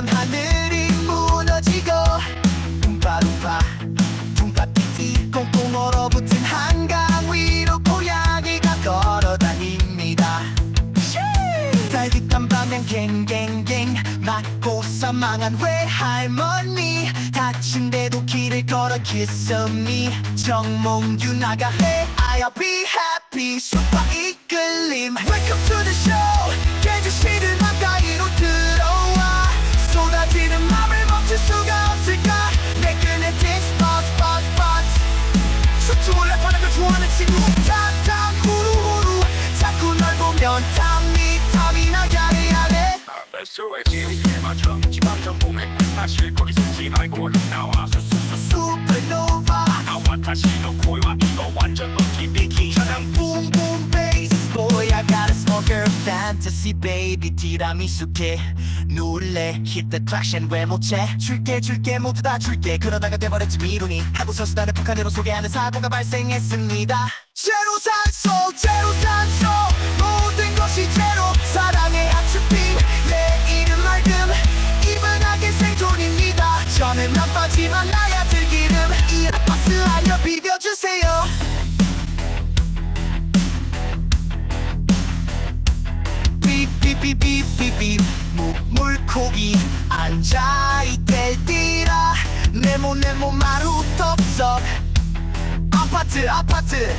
평온했던 하늘이 무너지고 룸파룸파 둥파티티 꽁꽁 얼어붙은 한강 위로 고양이가 걸어다닙니다. 달빛한 밤엔 갱갱갱 맞고서 망한 외할머니 다친데도 길을 걸어 kiss me 정몽규 나가 Hey I'll be happy 슈퍼 이끌림 Welcome to the show 깨주시는 가까이로 들어와 쏟아지는 맘을 멈출 수가 없을까 내 끈에 this spot spot spot 춤추고 랩하는 걸 좋아하는 친구 탕탕 후루후루 자꾸 널 보면 탐이 나게 하네 수의 지리에 맞춰 지방전 봄에 사실 거기 숨지 말고 나와 슈퍼노바 나와 다시 놓고와 이거 완전 럭키 비키 천ang boom boom bass Boy I got a smoker fantasy baby 티라미수케 놀래 hit the traction 왜 못채 줄게 모두 다 줄게 그러다가 돼버렸지 미루니 하고서 수단을 북한으로 소개하는 사고가 발생했습니다 제로 산소 모든 것이 제로 사랑의 하츄핑 내 이름 맑음 이분하게 생존입니다 저는 나빠지만 나야 들기름 이 아파스 알려 비벼주세요 삐삐삐삐삐삐 물고기 앉아있댈띠라 네모 마루톱석 아파트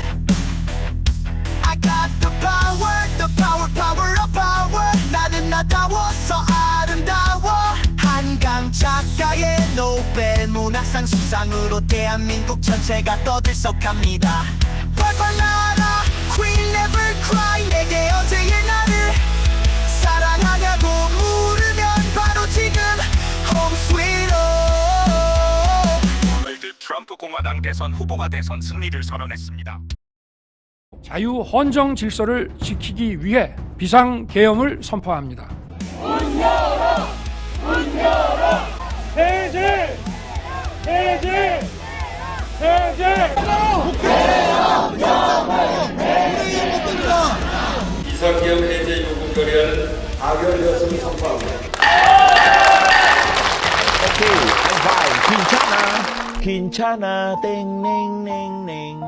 I got the power of power 나는 나다워서 아름다워 한강 작가의 노벨 문학상 수상으로 대한민국 전체가 떠들썩합니다 펄펄 날아 Queen never cry 내게 어제의 나를 사랑하냐고 물으면 바로 지금 Home sweet home 도널드 트럼프 공화당 대선 후보가 대선 승리를 선언했습니다. 자유 헌정 질서를 지키기 위해 비상계엄을 선포합니다. 해제! 비상계엄 해제 요구 결의안은 가결되었음을 선포합니다. 오케이, 하이파이브 괜찮아 땡냉냉냉냉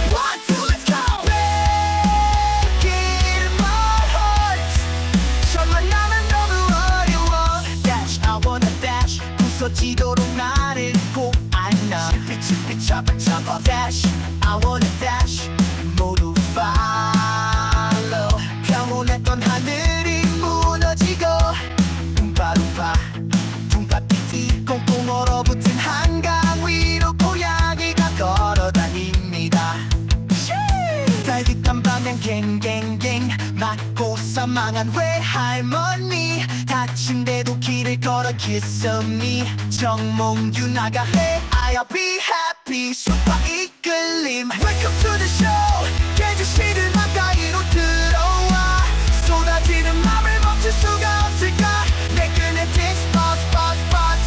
One, two, let's go! Back in my heart 정말 나는 너무 어려워 Dash, I wanna dash 부서지도록 나를 꼭 안아 pitch, 잡아 Dash, I wanna dash 모두 follow 평온했던 하늘이 무너지고 룸파룸파 둥파티티 꽁꽁 얼어붙은 한강 위로 고양이가 걸어다닙니다 달빛한 밤엔 갱갱갱 맞고서 망한 외할머니 다친데도 길을 걸어 kiss me 정몽규 나가 Hey I'll be happy 슈퍼 이끌림 Welcome to the show 깨주시는 가까이로 들어와 쏟아지는 맘을 멈출 수가 없을까 내 끈에 this spot spot spot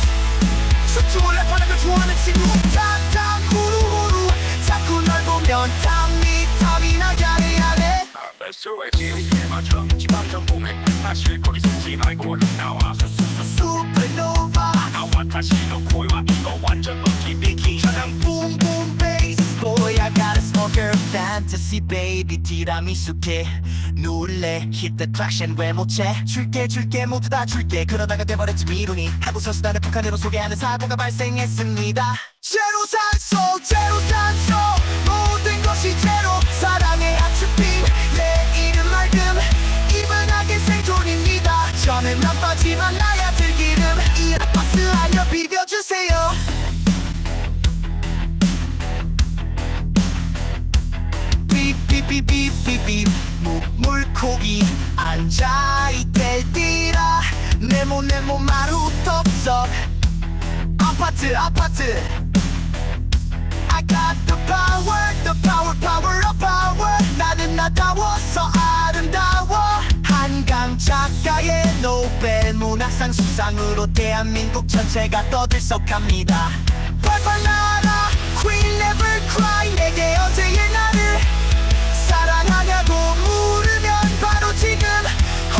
춤추고 랩하는 걸 좋아하는 친구 탕탕 후루후루 자꾸 널 보면 탐이 나게 하네 수의 지리에 맞춰 지방전 봄에 사실 거기 숨지 말고 나와 슈퍼노바 나와 다시 놓고와 이거 완전 럭키 비키 천ang boom boom bass Boy I got a smoker fantasy baby 티라미수케 놀래 hit the traction 왜 못채 줄게 모두 다 줄게 그러다가 돼버렸지 미루니 하고서 수단을 북한으로 소개하는 사고가 발생했습니다 제로 산소 모든 것이 제로 사랑의 하츄핑 내 이름 맑음 이분하게 생존입니다 저는 나빠지만 나야 들기름 이 아파스 알려 비벼주세요 삐삐삐삐삐 물고기 앉아있댈띠라 네모 마루톱석 아파트 I got the power of power 나는 나다워서 아름다워 한강 작가의 노벨 문학상 수상으로 대한민국 전체가 떠들썩합니다. 펄펄 날아 Queen never cry 내게 어제의 나를 사랑하냐고 물으면 바로 지금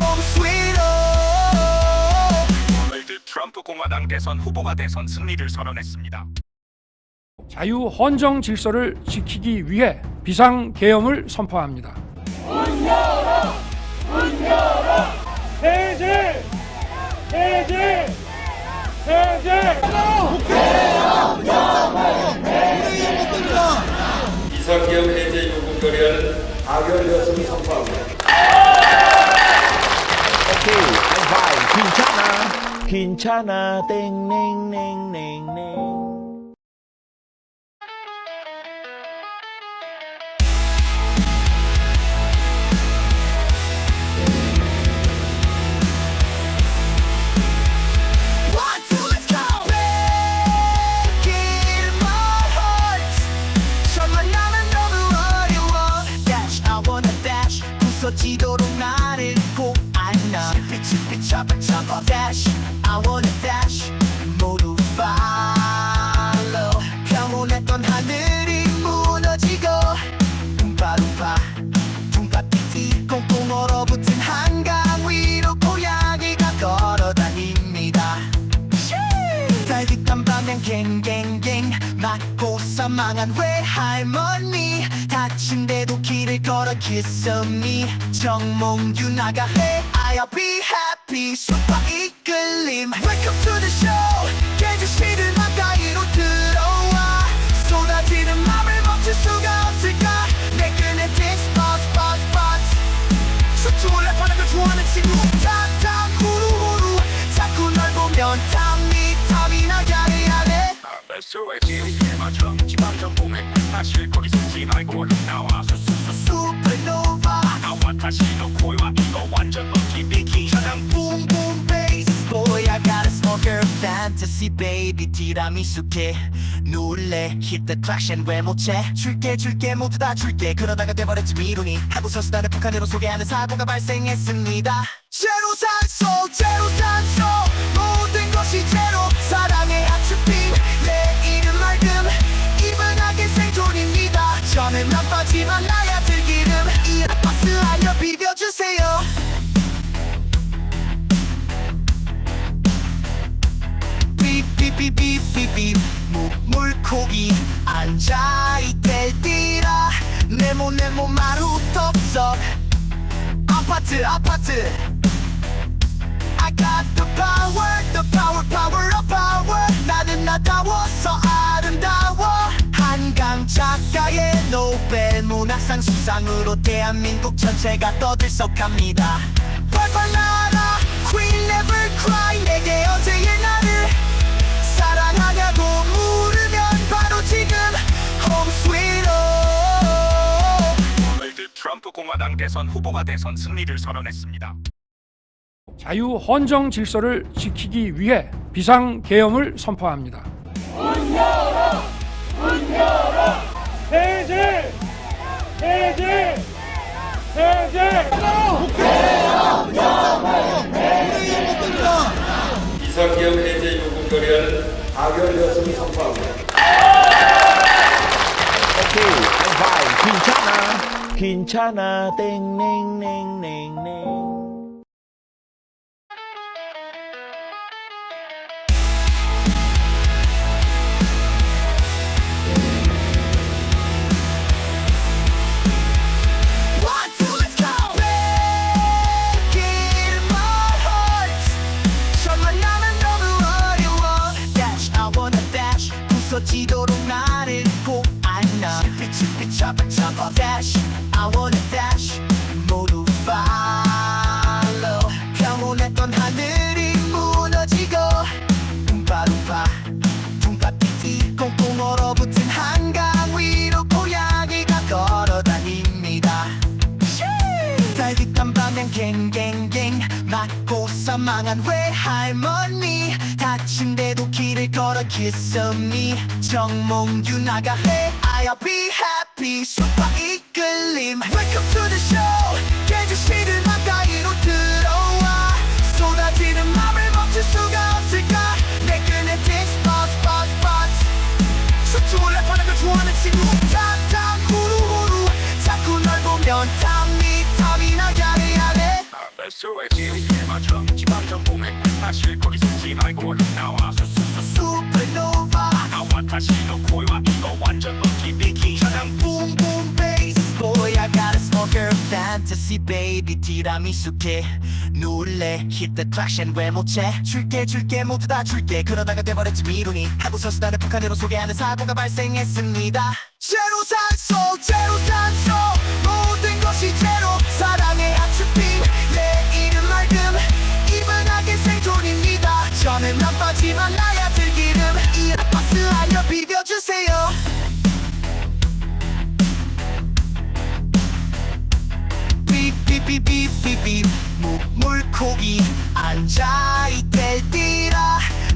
Home sweet home. 도널드 트럼프 공화당 대선 후보가 대선 승리를 선언했습니다. 자유 헌정 질서를 지키기 위해 비상 계엄을 선포합니다. 해제! 해제! 해제! 비상계엄 해제 요구 결의안은 가결되었음을 선포합니다. 오케이, 괜찮아. 괜찮아. 땡땡땡땡땡. One, two, let's go. Breaking my heart. 정말 나는 너무 어려워. Dash, I wanna dash. 부서지도록 나를 꼭 안아. 빛이 잡아 잡아. Dash, I wanna dash. 모두 follow. 평온했던 하늘이 무너지고. ούμ파룸파, 둥파피티 꽁꽁 얼어붙은 한강 위로 고양이가 걸어다닙니다. 달빛한 방향 갱갱갱 맞고 사망한 외할머니 다친데도 길을 걸어 kiss me 정몽규 나가 Hey I'll be happy 슈퍼 이끌림 Welcome to the show 깨주시는 가까이로 들어와 쏟아지는 맘을 멈출 수가 없을까 내 끈에 this spot spot spot 수트를 랩하는 걸 좋아하는 친구 탕탕 후루후루 자꾸 널 보면 탐이 나게 하네 SOS에 맞춰 지방정 공해 사실 거기 숨지 말고 나와 Supernova 나와 다시 놓고와 이거 완전 럭키 비키 사랑 boom boom bass Boy I got a smoker fantasy baby 티라미수 게 놀래 hit the traction 왜 못채 줄게 모두 다 줄게 그러다가 돼버렸지 미루니 하고서 수단을 북한으로 소개하는 사고가 발생했습니다 제로 산소 모든 것이 제로 사랑의 하츄핑 내 이름 맑음 이분하게 생존입니다 저는 안 빠지만 나야 들기름 이 버스 하여 비벼주세요 삐삐삐삐삐삐 물고기 앉아있댈띠라 네모 마루떡석 아파트 I got the power of power 나는 나다워서 아름다워 한강 작가의 노벨 문학상 수상으로 대한민국 전체가 떠들썩합니다 펄펄 날아 Queen never cry 내게 어제의 나를 사랑하냐고 물으면 바로 지금 Home sweet home. 도널드 트럼프 공화당 대선 후보가 대선 승리를 선언했습니다. 자유 헌정 질서를 지키기 위해 비상 계엄을 선포합니다. 해제! 해제! 해제! 비상계엄 해제 요구 결의안은 가결되었음을 선포합니다. 오케이, 괜찮아. 땡땡땡땡땡. One, two, let's go. Breaking my heart. 정말 나는 너무 어려워. Dash, I wanna dash. 부서지도록 나를 꼭 안아. 빛이 잡아. Dash, I wanna dash. 모두 follow. 평온했던 하늘이 무너지고. ούμ파룸파, 둥파피티 꽁꽁 얼어붙은 한강 위로 고양이가 걸어다닙니다. 달빛한 방향 갱갱갱 맞고 사망한 외할머니 다친데도 길을 걸어 kiss me 정몽규 나가 Hey I'll be happy 슈퍼 이끌림 Welcome to the show 깨주시는 가까이로 들어와 멈출 수가 없을까 내 끈에 댄스 버스 버스 버스 수트를 랩하는 걸 좋아하는 친구 탕탕 후루후루 자꾸 널 보면 탐이 나게 하네 배수의 지리에 맞춰 지방전 봉해 사실 거기 숨지 말고 나와 슈퍼노바 나와 다시 너 고요한 이거 완전 먹기 비키 가장 붐붐 베이스 Boy I got a smoker fantasy baby 티라미수 케 놀래 hit the traction 왜 못채 줄게 모두 다 줄게 그러다가 돼버렸지 미루니 하고서 수단을 북한으로 소개하는 사고가 발생했습니다 제로 산소 모든 것이 제로 사랑의 하츄핑 내 이름 맑음 이분하게 생존입니다 저는 안 빠지만 나야 들기름 이 버스 알려 비벼주세요 삐삐삐삐삐삐 물고기 앉아있댈디라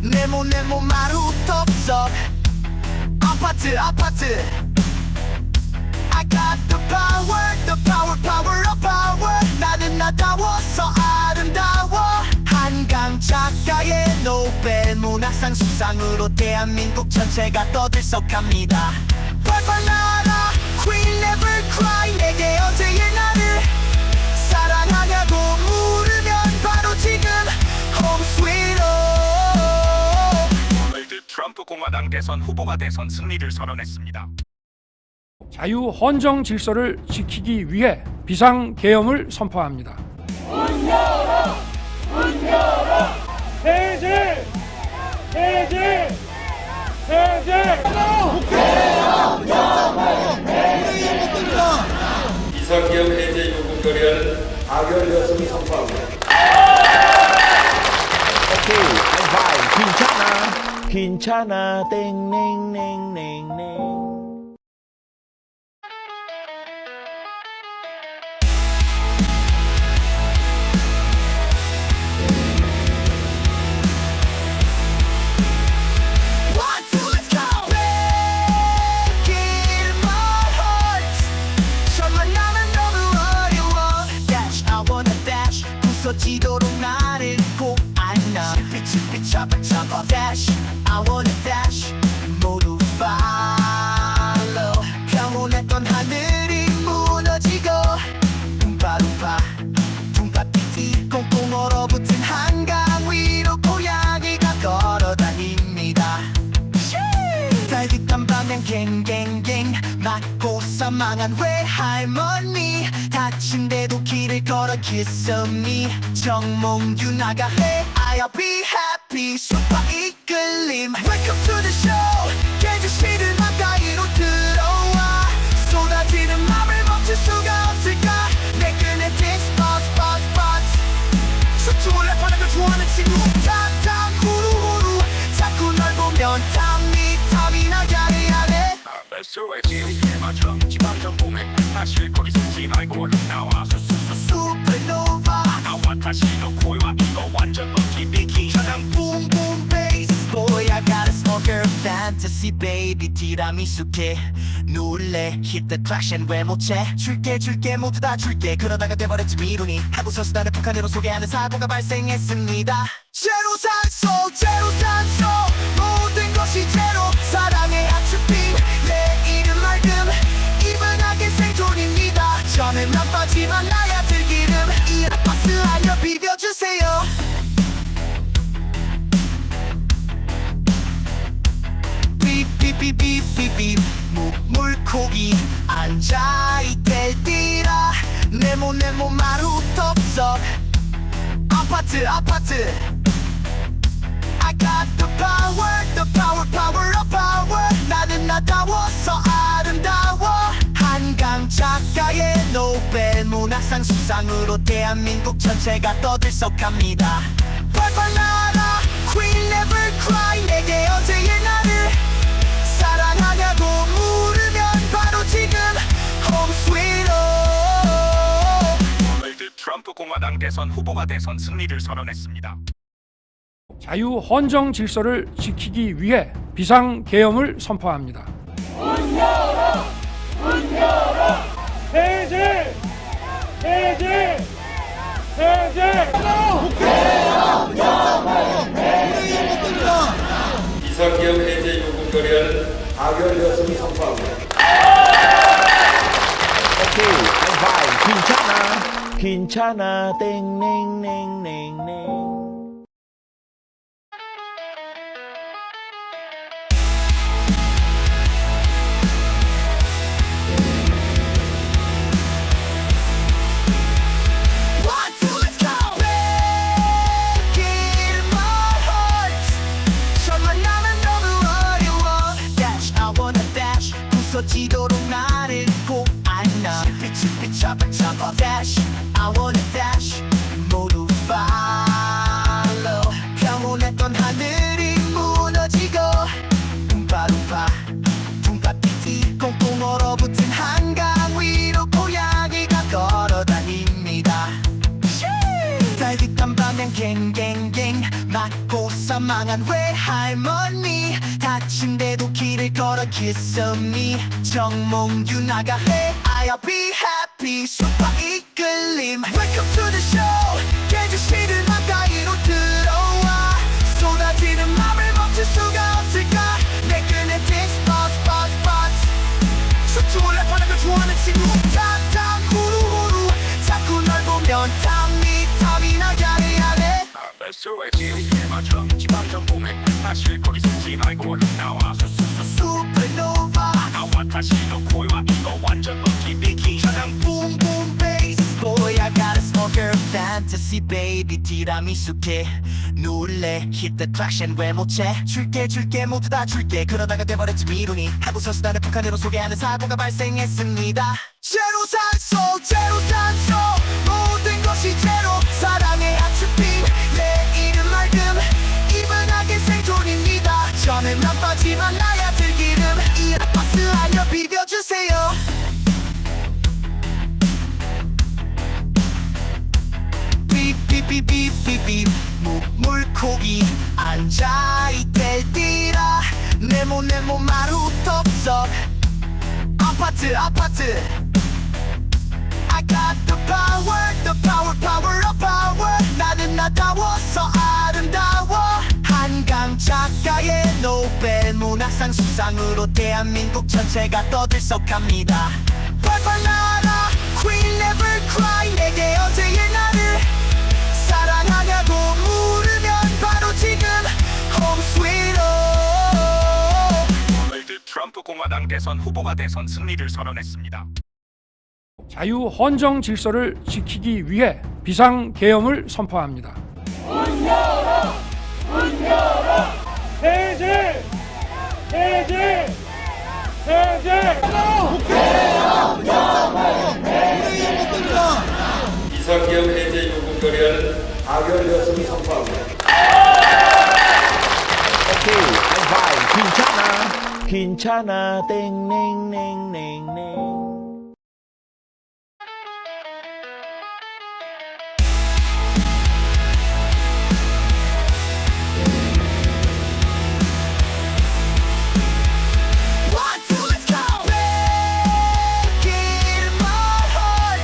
네모 마루톱석 아파트 I got the power of power 나는 나다워서 아름다워 한강 작가의 노벨 문학상 수상으로 대한민국 전체가 떠들썩합니다 펄펄 날아 Queen never cry 내게 어제의 나를 사랑하냐고 물으면 바로 지금 Home sweet home 오늘도 트럼프 공화당 대선 후보가 대선 승리를 선언했습니다. 자유 헌정 질서를 지키기 위해 비상계엄을 선포합니다. 해제! 비상계엄 해제 요구 결의안은 가결되었음을 선포합니다. 오케이, I'm fine. 괜찮아. 땡땡땡땡땡. 지도록 나를 꼭 안나 빛이 잡아 dash I wanna dash 모두 follow 평온했던 하늘이 무너지고 ούμ파룸파 둥파티티 꽁꽁 얼어붙은 한강 위로 고양이가 걸어다닙니다 달빛한 밤엔 갱갱갱 맞고서 망한 외할머니 다친데도 길을 걸어 kiss me 정몽규 나가 해 I'll be happy 슈퍼 이끌림 Welcome to the show 깨지시는 가까이로 들어와 쏟아지는 맘을 멈출 수가 없을까 내 끈에 dance buzz buzz buzz 수트를 랩하는 걸 좋아하는 친구 탕탕 후루후루 자꾸 널 보면 탐이 나게 하네 배수의 지리에 맞춰 지방전 봉해 사실 거기 숨지 말고 나와 슈퍼노바 나와 다시 너 고요한 이거 완전 먹기 비키 가장 붐붐 베이스 Boy I got a smoker fantasy baby 티라미수 케 놀래 hit the traction 왜 못채 줄게 모두 다 줄게 그러다가 돼버렸지 미루니 하고서 수단을 북한으로 소개하는 사고가 발생했습니다 제로 산소 모든 것이 제로 사랑의 하츄핑 내 이름 맑음 이분하게 생존입니다 저는 안 빠지만 나야 들기름 이 버스 알려 비벼주세요 삐삐삐삐삐 물고기 앉아있댈디라 네모 마루톱석 아파트 I got the power of power 나는 나다워서 아름다워 한강 작가의 노벨 문학상 수상으로 대한민국 전체가 떠들썩합니다 펄펄 날아 Queen never cry 내게 어제의 나를 사랑하냐고 물으면 바로 지금 Home sweet home 오늘도 트럼프 공화당 대선 후보가 대선 승리를 선언했습니다. 자유 헌정 질서를 지키기 위해 비상계엄을 선포합니다. 해제! 해제! 비상계엄 해제 요구 결의안은 가결되었음을 선포합니다. 오케이, I'm fine. 괜찮아, 땡땡땡땡땡. One, two, let's go! Breaking my heart. 정말 나는 너무 어려워. Dash, I wanna dash. 부서지도록 나를 꼭 안아. 빛이 잡아. Dash, I wanna dash. 모두 follow. 평온했던 하늘이 무너지고. ούμ파룸파, 둥파피티. 꽁꽁 얼어붙은 한강 위로 고양이가 걸어다닙니다. 달빛한 방향 갱갱갱 맞고 사망한 외할머니 다친데도 길을 걸어 kiss me 정몽규나가 해 I'll be happy 슈퍼 이끌림 Welcome to the show 깨주시는 가까이로 들어와 쏟아지는 맘을 멈출 수가 없을까 내 끈에 this spot 수tum을 랩하는 걸 좋아하는 친구 탕탕 후루후루 자꾸 널 보면 탐이 나 야래야래 SOS에 맞춰 지방정봉에 사실 거기 숨지 말고 나와 Supernova 나와 다시 놓고와 이거 완전 럭키 비키 차량 boom boom bass Boy I got a smoker fantasy baby 티라미수 캐 놀래 hit the traction 왜 못채 줄게 모두 다 줄게 그러다가 돼버렸지 미루니 하고서 수단을 북한으로 소개하는 사고가 발생했습니다 제로 산소 모든 것이 제로 사랑의 하츄핑 내 이름 맑음 이분하게 생존입니다 저는 난파지만 나야 들기름 이 버스 알려 비벼주세요 삐삐삐삐삐삐 물고기 앉아있대디라 네모 마루톱석 아파트 I got the power of power 나는 나다워서 아름다워 한강 작가의 노벨 문학상 수상으로 대한민국 전체가 떠들썩합니다 펄펄 날아 Queen never cry 내게 어제의 나를 사랑하냐고 물으면 바로 지금 Home sweet home 도널드 트럼프 공화당 대선 후보가 대선 승리를 선언했습니다. 자유 헌정 질서를 지키기 위해 비상 계엄을 선포합니다. 해제! 해제! 해제! 비상계엄 해제 요구 결의안은 가결되었음을 선포합니다. 오케이, I'm fine. 괜찮아, 땡땡땡땡땡. One, two, let's go! Breaking my heart.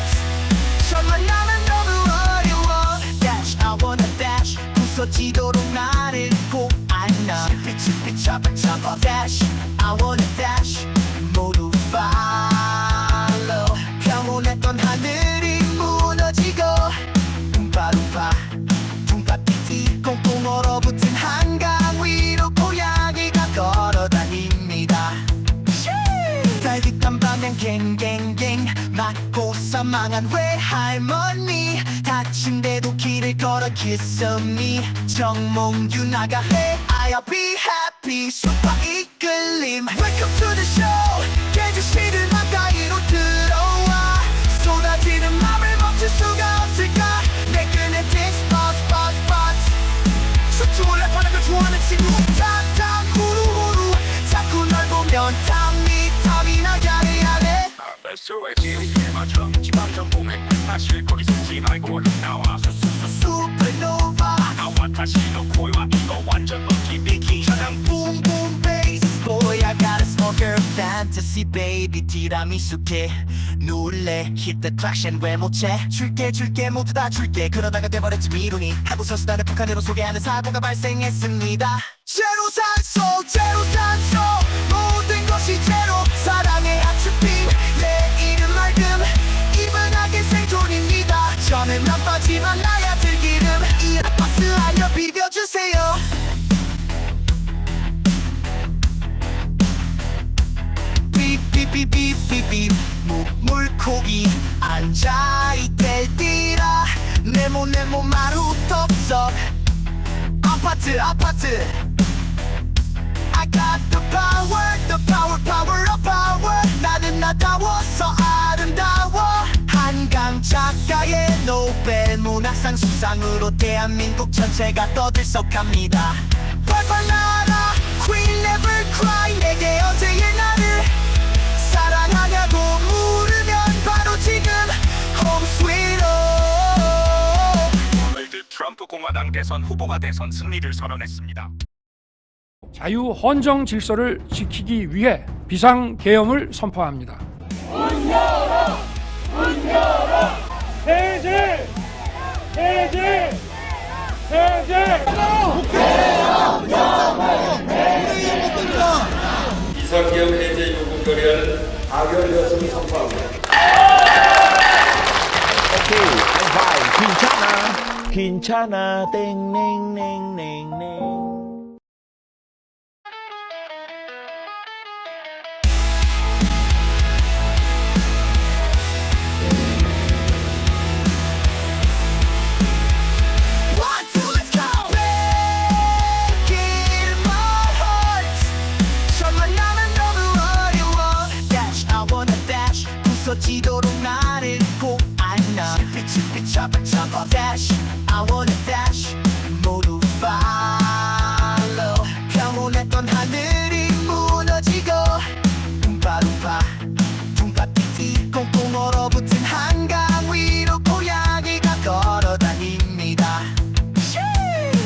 정말 나는 너무 어려워. Dash, I wanna dash. 부서지도록 나를 꼭 안아. 빛이 잡아. Dash, I wanna dash. 모두 follow. 평온했던 하늘이 무너지고. ούμ파룸파, 둥파피티. 꽁꽁 얼어붙은 한강 위로 고양이가 걸어다닙니다. 달빛한 방향 갱갱갱 맞고 사망한 외할머니 다친데도 길을 걸어 kiss me 정몽규나가 해 I'll be happy 슈퍼 이끌림 Welcome to the show 깨주시는 가까이로 들어와 쏟아지는 맘을 멈출 수가 없을까 내 끈에 this spot 수tum을 랩하는 걸 좋아하는 친구 탕탕 후루후루 자꾸 널 보면 탐이 나 야래야래 SOS에 맞춰 지방정봉에 사실 거기 숨지 말고 나와 Supernova 나와 다시 놓고와 이거 완전 럭키 비키 차량 boom boom bass Boy I got a smoker fantasy 판타지 베이비 티라미수 케 놀래 hit the traction 왜 못채 줄게 모두 다 줄게 그러다가 돼버렸지 미루니 하고서 수단을 북한으로 소개하는 사고가 발생했습니다 제로 산소 모든 것이 제로 사랑의 하츄핑 내 이름 맑음 이분하게 생존입니다 저는 나빠지만 나야 들기름 이 파스 알려 비벼주세요 삐삐삐삐삐삐 물고기 앉아있대띠라 네모 마루톱석 아파트 I got the power of power 나는 나다워서 아름다워 한강 작가의 노벨 문학상 수상으로 대한민국 전체가 떠들썩합니다 펄펄 날아 Queen never cry 내게 어제의 나를 사랑하냐고 물으면 바로 지금 Home sweet home 도널드 트럼프 공화당 대선 후보가 대선 승리를 선언했습니다. 자유 헌정 질서를 지키기 위해 비상 계엄을 선포합니다. 해제! 비상계엄 해제 요구 결의안은 가결되었음을 선포합니다. 오케이, 하이파이브. 괜찮아. 땡땡땡땡땡. One, two, let's go! Back in my heart 천만남은 너무 어려워 Dash, I wanna dash 부서지도록 나를 꼭 안아 삐삐 잡아 Dash, I wanna dash 모두 follow 평온했던 하늘이 무너지고 룸파룸파 둥파티티 꽁꽁 얼어붙은 한강 위로 고양이가 걸어다닙니다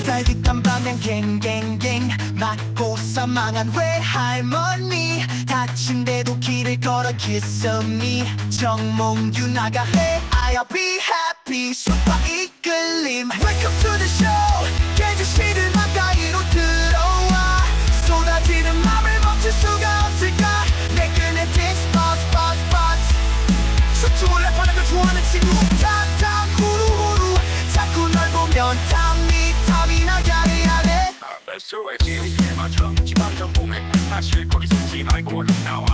달빛한 방향 갱갱갱 맞고 사망한 외할머니 다친데도 길을 걸어 kiss me 정몽규 나가 해 I'll be happy 슈퍼 이끌림 Welcome to the show 깨지시를 가까이로 들어와 쏟아지는 맘을 멈출 수가 없을까 내 끈에 this box 춤추고 랩하는 걸 좋아하는 친구 탕탕 후루후루 자꾸 널 보면 탐이 나 야래야래 SOS에 맞춰 지방정봉에 사실 거기 숨지 말고 나와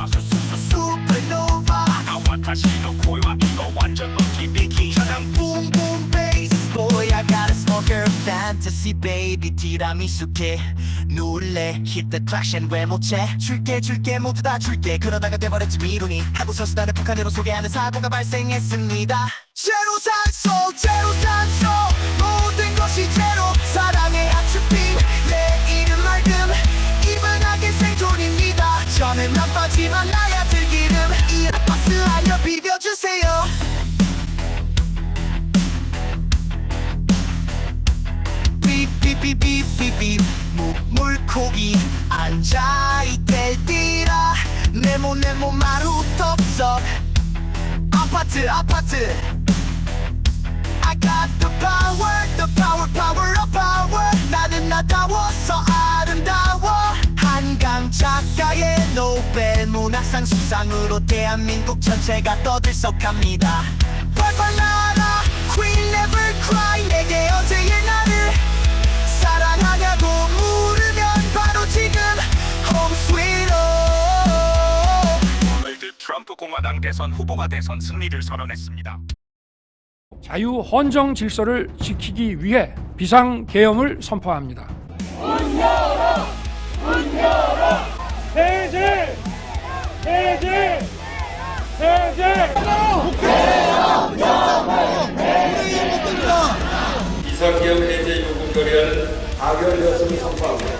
Supernova 나와 다시 놓고와 이거 완전 멋진 비키 차량 boom boom bass Boy I got a smoker fantasy baby 티라미수 케 놀래 hit the traction 왜 못채 줄게 모두 다 줄게 그러다가 돼버렸지 미루니 하고서 수단을 북한으로 소개하는 사고가 발생했습니다 제로 산소 모든 것이 제로 사랑의 하츄핑 내 이름 맑음 이분하게 생존입니다 저는 나빠지만 나야 들기름 이 파스 알려 비벼주세요 삐삐삐삐삐삐 물고기 앉아있대띠라 네모 마루톱석 아파트 I got the power of power 나는 나다워서 아름다워 한강 작가의 노벨 문학상 수상으로 대한민국 전체가 떠들썩합니다 펄펄 날아 Queen never cry 내게 어제의 나를 사랑하냐고 물으면 바로 지금 Home sweet home 도널드 트럼프 공화당 대선 후보가 대선 승리를 선언했습니다. 자유 헌정 질서를 지키기 위해 비상 계엄을 선포합니다. 해제! 비상계엄 해제 요구 결의안은 가결되었음을 선포합니다.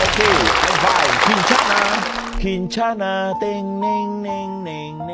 오케이, 하이파이브. 괜찮아. 땡땡땡땡땡.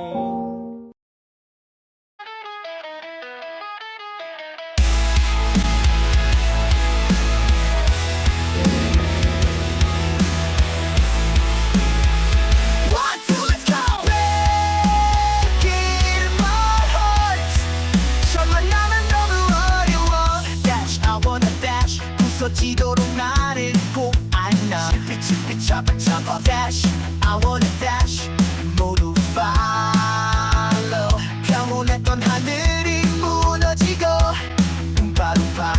잡아 잡아 dash I wanna dash 모두 follow 평온했던 하늘이 무너지고 룸파룸파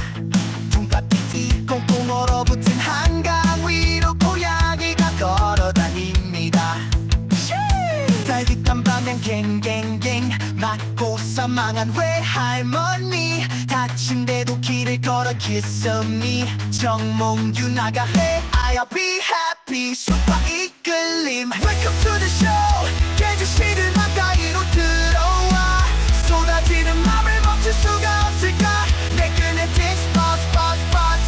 둥파티티 꽁꽁 얼어붙은 한강 위로 고양이가 걸어다닙니다 달빛한 밤엔 갱갱갱 맞고 사망한 외할머니 다친데도 길을 걸어 kiss me 정몽규 나가 Hey I'll be happy 슈퍼 이끌림 Welcome to the show 깨지시는 가까이로 들어와 쏟아지는 맘을 멈출 수가 없을까 내 끈에 this boss boss boss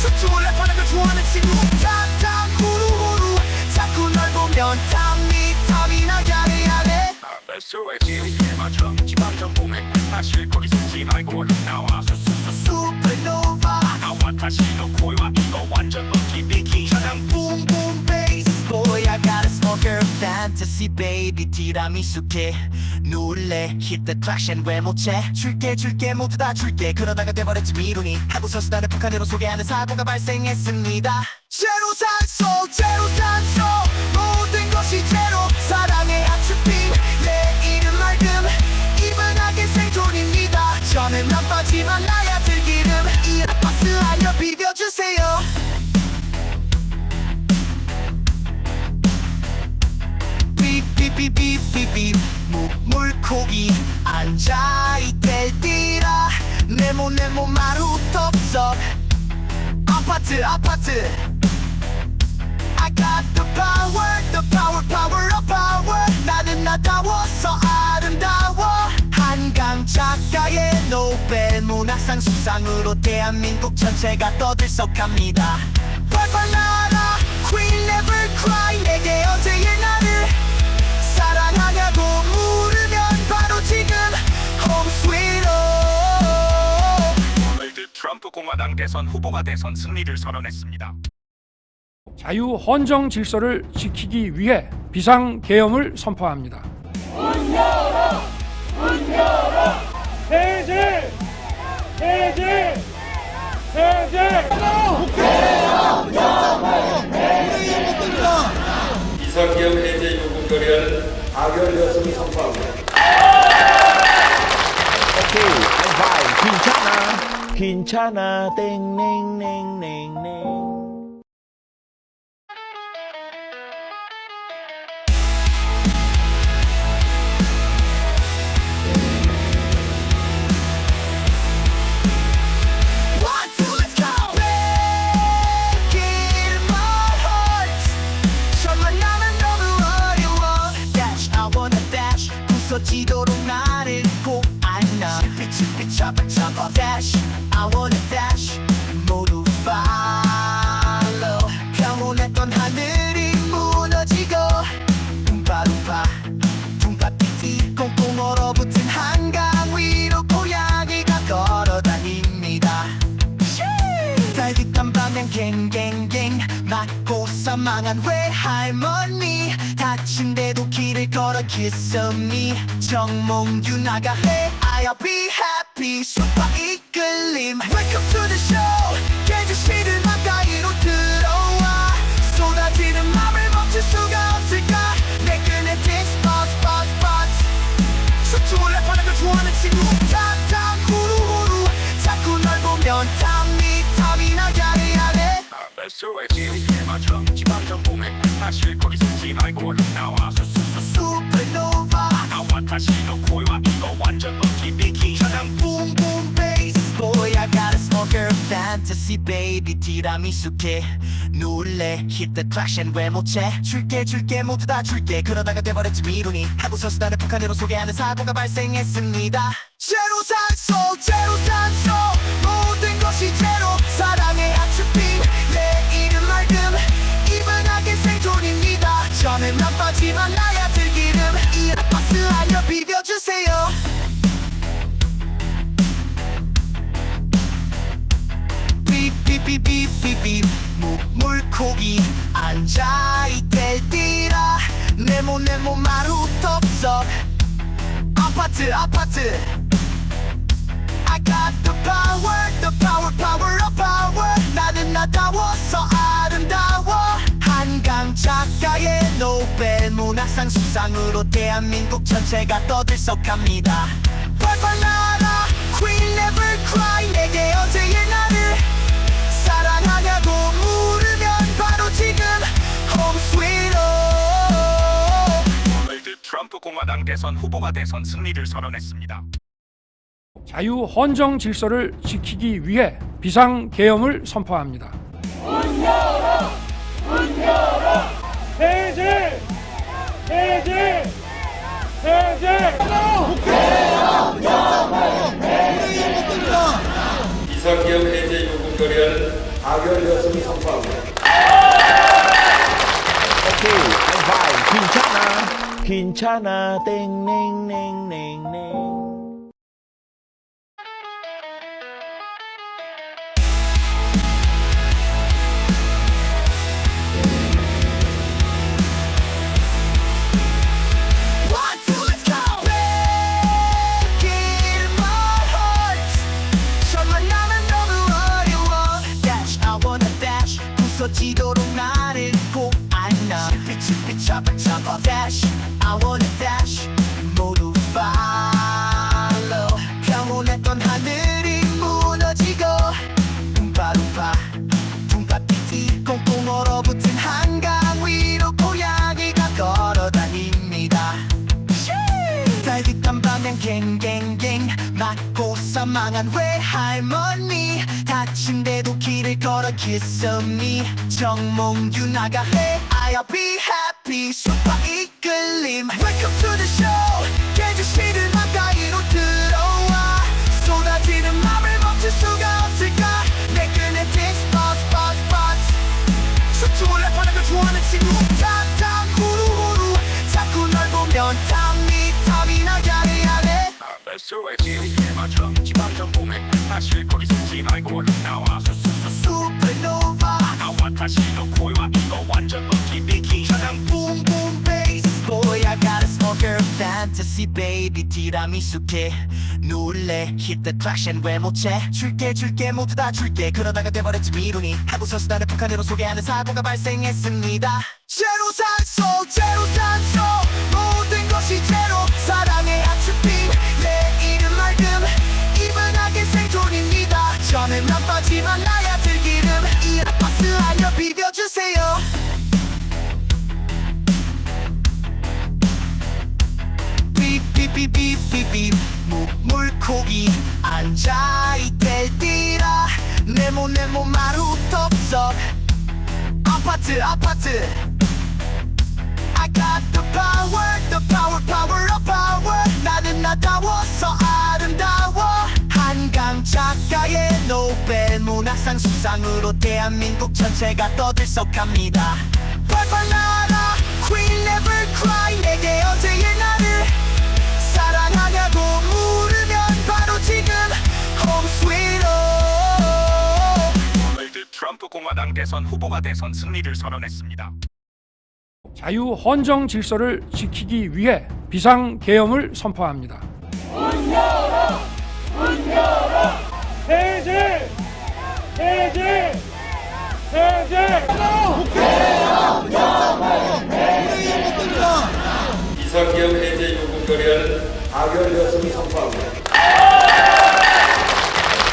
춤추고 랩하는 걸 좋아하는 친구 탕탕 후루후루 자꾸 널 보면 탐이 나 야래야래 배수의 지리에 맞춰 지방정 봉해 마실 거리 숨지 말고 나와 수수수 Supernova 나와 다시 너 코이와 이거 완전 럭키 비키 차량 boom boom bass Boy I got a smoker fantasy baby 티라미수 게 놀래 hit the traction 왜 못채 줄게 모두 다 줄게 그러다가 돼버렸지 미루니 하고서 수단을 북한으로 소개하는 사고가 발생했습니다 제로 산소 모든 것이 제로 사랑의 하츄핑 내 이름 맑음 이분하게 생존입니다 저는 안 빠지만 나야 들기름 이 아파스 알려 비벼주세요 삐삐삐삐삐삐 물고기 앉아있댈띠라 네모 마루톱석 아파트 I got the power of power 나는 나다워서 아름다워 한강 작가의 노벨 문학상 수상으로 대한민국 전체가 떠들썩합니다 펄펄 날아 Queen never cry 내게 어제의 나를 사랑하냐고 물으면 바로 지금 Home sweet home 오늘도 트럼프 공화당 대선 후보가 대선 승리를 선언했습니다. 자유 헌정 질서를 지키기 위해 비상계엄을 선포합니다. 해제! 해제! 해제! 비상계엄 해제 요구 결의안은 가결되었음을 선포합니다. 오케이 바이 괜찮아 땡땡땡땡땡 One, two, let's go! Breaking my heart 정말 나는 너무 어려워 Dash, I wanna dash 부서지도록 나를 꼭 안아 삐삐 잡아 Dash, I wanna dash 모두 follow 평온했던 하늘이 무너지고 룸파룸파 둥파티티 꽁꽁 얼어붙은 한강 위로 고양이가 걸어다닙니다 달빛한 밤엔 갱갱갱 맞고 사망한 외할머니 다친데도 길을 걸어 kiss me 정몽규 나가 Hey I'll be happy 슈퍼 이끌림 Welcome to the show 깨지시는 가까이로 들어와 쏟아지는 맘을 멈출 수가 없을까 내 끈에 this boss boss boss 춤추고 랩하는 걸 좋아하는 친구 탕탕 후루후루 자꾸 널 보면 탐이 나 야래야래 배수의 지리에 맞춰 지방정 봉해 마실 거리 숨지 말고 나와 수수수 Supernova 나와 다시 너 코이와 이거 완전 럭키 비키 차량 boom boom bass Boy I got a smoker fantasy baby 티라미수 게 놀래 hit the traction 왜 못채 줄게 모두 다 줄게 그러다가 돼버렸지 미루니 하고서 수단을 북한으로 소개하는 사고가 발생했습니다 제로 산소 모든 것이 제로 사랑의 하츄핑 내 이름 맑음 이분하게 생존입니다 저는 안 빠지만 나야 들기름 이 아파스 알려 비벼주세요 삐삐삐삐삐 물고기 앉아있댈띠라 네모 마루톱석 아파트 I got the power of power 나는 나다워서 아름다워 문학상 수상으로 대한민국 전체가 떠들썩합니다. 펄펄 날아 Queen never cry 내게 어제의 나를 사랑하냐고 물으면 바로 지금 Home sweet home. 도널드 트럼프 공화당 대선 후보가 대선 승리를 선언했습니다. 자유 헌정 질서를 지키기 위해 비상 계엄을 선포합니다. 해제! 해제! 해제! 비상계엄 해제 요구 결의안은 가결되었음을 선포합니다. 오케이, I'm fine. 괜찮아. 땡땡땡땡땡. One, two, let's go. Breaking my heart. 정말 나는 너무 어려워. Dash, I wanna dash. 부서지도록 나를 꼭 안아. 빛 잡아 잡아. Dash, I wanna dash. 모두 follow. 평온했던 하늘이 무너지고. 룸파룸파, 둥파피티. 꽁꽁 얼어붙은 한강 위로 고양이가 걸어다닙니다. 달빛한 방향 갱갱갱 맞고 사망한 외할머니 다친데도 길을 걸어 kiss me 정몽규 나가 Hey I'll be happy 슈퍼 이끌림 Welcome to the show 깨주시는 가까이로 들어와 쏟아지는 맘을 멈출 수가 없을까 내 끈에 this spot spot spot 춤추고 랩하는 걸 좋아하는 친구 탕탕 후루후루 자꾸 널 보면 탐이 나게 하네 베스트의 길이에 맞춰 지방전 공해 사실 거기 숨지 말고 나와 Supernova 나와 다시 놓고와 이거 완전 럭키 비키 가장 boom boom bass Boy I got a smoker fantasy baby 티라미수케 놀래 hit the traction 왜 못채 줄게 모두 다 줄게 그러다가 돼버렸지 미루니 하고서 수단을 북한으로 소개하는 사고가 발생했습니다 제로 산소 모든 것이 제로 사랑의 하츄핑 내 이름 맑음 이분하게 생존입니다 저는 안 빠지만 나야 들기름 이 아파스 알려 비벼주세요 삐삐삐삐삐삐 물고기 앉아있댈띠라 네모 마루톱석 아파트 I got the power of power 나는 나다워서 아름다워 한강 작가의 노벨 문학상 수상으로 대한민국 전체가 떠들썩합니다 펄펄 날아 Queen never cry 내게 어제의 나를 사랑하냐고 물으면 바로 지금 Home sweet home. 도널드 트럼프 공화당 대선 후보가 대선 승리를 선언했습니다. 자유 헌정 질서를 지키기 위해 비상 계엄을 선포합니다. 해제! 해제! 해제! 비상계엄 해제 요구 결의안은 가결되었음을 선포합니다.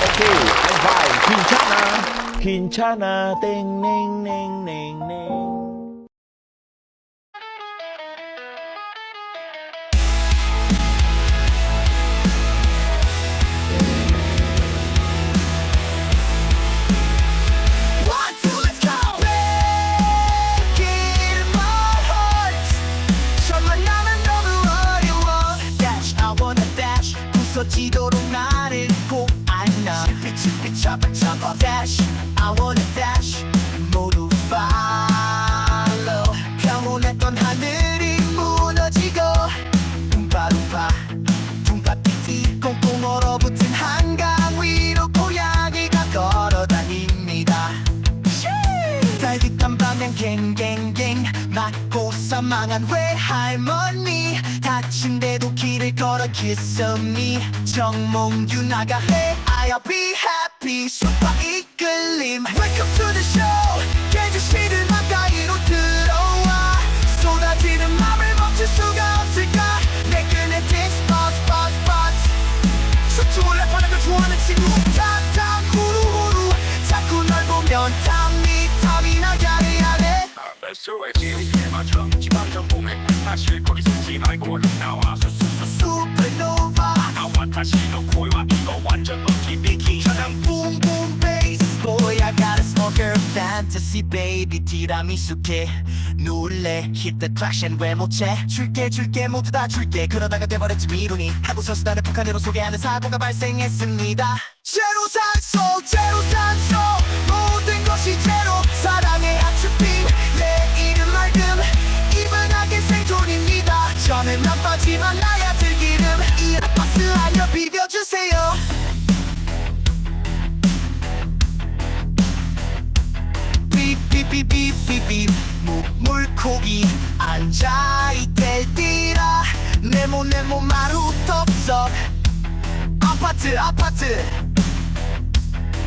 오케이, I'm fine. 괜찮아. 땡땡땡땡땡. One, two, let's go. Breaking my heart. 정말 나는 너무 어려워. Dash, I wanna dash. 부서지도록 나를 꼭 안아. 빛 잡아. Dash, I wanna dash. 모두 follow. 평온했던 하늘이 무너지고. 룸파룸파, 둥파피티. 꽁꽁 얼어붙은 한강 위로 고양이가 걸어다닙니다. 달빛한 방향 갱갱갱 맞고 사망한 외할머니 다친데도 길을 걸어 kiss me 정몽규 나가 Hey I'll be happy 슈퍼 이끌림 Welcome to the show 깨주시는 가까이로 들어와 쏟아지는 맘을 멈춰 배수의 지리에 맞춰 지방정공에 사실 거기 숨지 말고 나와 수수수 Supernova 나와 다시 놓고와 이거 완전 럭키 비키 천ang boom boom bass Boy I got a smoker fantasy baby 티라미수케 놀래 hit the traction 왜 못채 줄게 모두 다 줄게 그러다가 돼버렸지 미루니 하고서 수단을 북한으로 소개하는 사고가 발생했습니다 제로 산소 모든 것이 제로 사랑의 하츄핑 내 이름 맑음 이분하게 생존입니다 저는 나빠지만 나야 들기름 이 버스 아니여 비벼주세요 삐삐삐삐삐삐 물고기 앉아있댈띠라 네모 마루톱석 아파트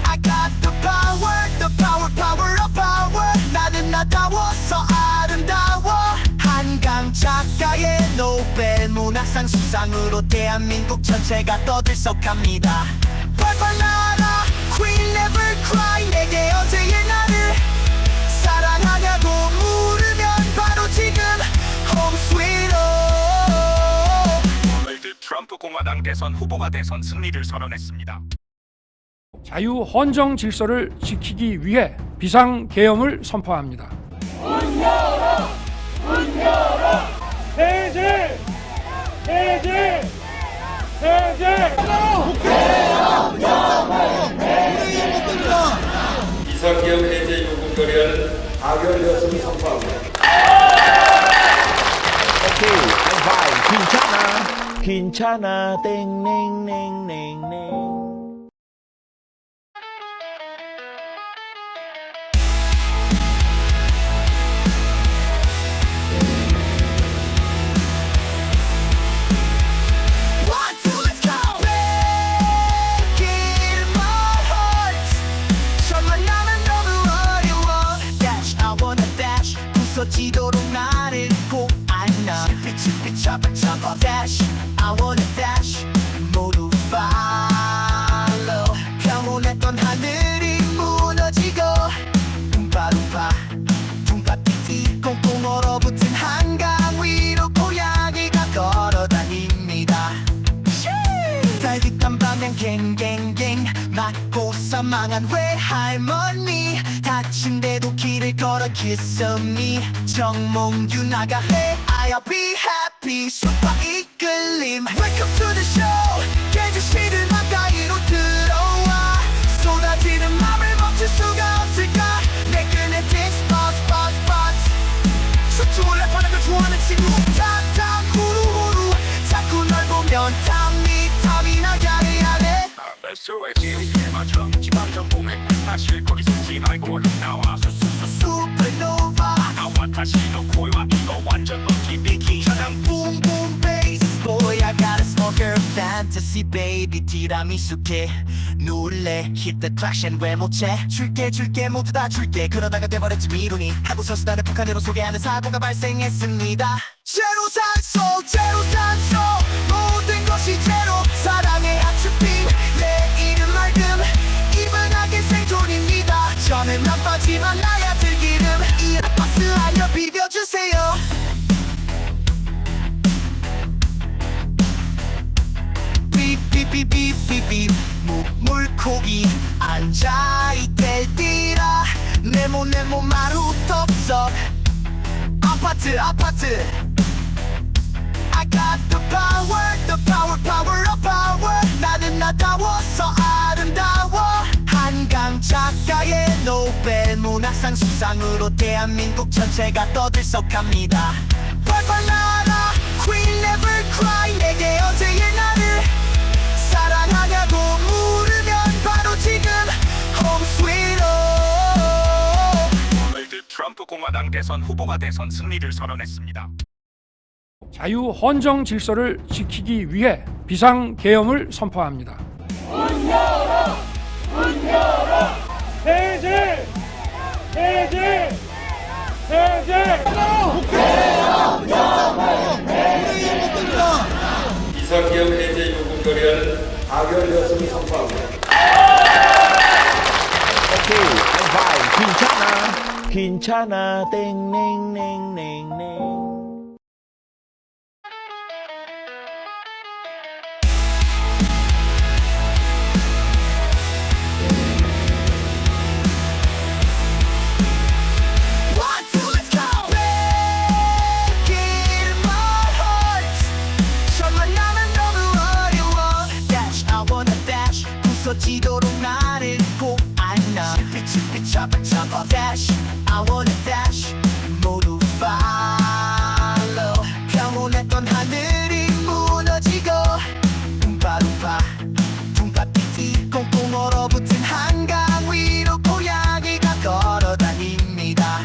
I got the power of power 나는 나다워서 아름다워 한강 작가의 노벨 문학상 수상으로 대한민국 전체가 떠들썩합니다 펄펄 날아 Queen never cry 내게 어제의 나를 사랑하냐고 물으면 바로 지금 Home sweet home 오늘도 트럼프 공화당 대선 후보가 대선 승리를 선언했습니다. 자유 헌정 질서를 지키기 위해 비상계엄을 선포합니다. 해제! 비상계엄 해제 요구 결의안은 가결되었음을 선포합니다. Okay, I'm fine. 괜찮아. 땡땡땡땡땡. One, two, let's go! Breaking my heart 정말 나는 너무 어려워 Dash, I wanna dash 부서지도록 나를 꼭 안아 빛 잡아 Dash, I wanna dash 모두 follow 평온했던 하늘이 무너지고 ούμ파룸파 둥파티티 꽁꽁 얼어붙은 한강 위로 고양이가 걸어다닙니다 달빛감 방향 갱갱갱 맞고서 망한 외할머니 다친데도 길을 걸어 kiss me 정몽규 나가 Hey I'll be happy 슈퍼 이끌림 Welcome to the show 깨지시는 가까이로 들어와 쏟아지는 맘을 멈출 수가 없을까 내 끈에 this buzz 수트원 랩하는 걸 좋아하는 친구 탕탕 후루후루 자꾸 널 보면 탐이 나 야래 배수의 지리에 맞춰 지방정공에 사실 거기 숨지 말고 나와 수수수 Supernova 나와 다시 놓고와 이거 완전 럭키 비키 천ang boom boom bass Boy I got a smoker fantasy baby 티라미수케 놀래 hit the traction 왜 못채 줄게 모두 다 줄게 그러다가 돼버렸지 미루니 하고서 수단을 북한으로 소개하는 사고가 발생했습니다 제로 산소 모든 것이 제로 사랑의 하츄핑 내 이름 맑음 이분하게 생존입니다 저는 나빠지만 나야 들기름 이 버스 아니여 비벼주세요 삐삐삐삐삐 물고기 앉아있댈띠라 네모 마루톱석 아파트 I got the power of power 나는 나다워서 아름다워 한강 작가의 노벨 문학상 수상으로 대한민국 전체가 떠들썩합니다 펄펄 날아 Queen never cry 내게 어제의 나를 사랑하냐고 물으면 바로 지금 Home sweet home 오늘도 트럼프 공화당 대선 후보가 대선 승리를 선언했습니다. 자유 헌정 질서를 지키기 위해 비상계엄을 선포합니다. 해제! 비상계엄 해제 요구 결의안은 가결되었음을 선포합니다. Okay, I'm fine. 괜찮아 땡땡땡땡땡. One, two, let's go. Breaking my heart. 정말 나는 너무 어려워. Dash, I wanna dash. 부서지도록 나를 꼭 안아. 빛이 잡아 잡아. Dash, I wanna dash. 모두 follow. 평온했던 하늘이 무너지고. 둠바둠바, 둠바피티. 꽁꽁 얼어붙은 한강 위로 고양이가 걸어다닙니다.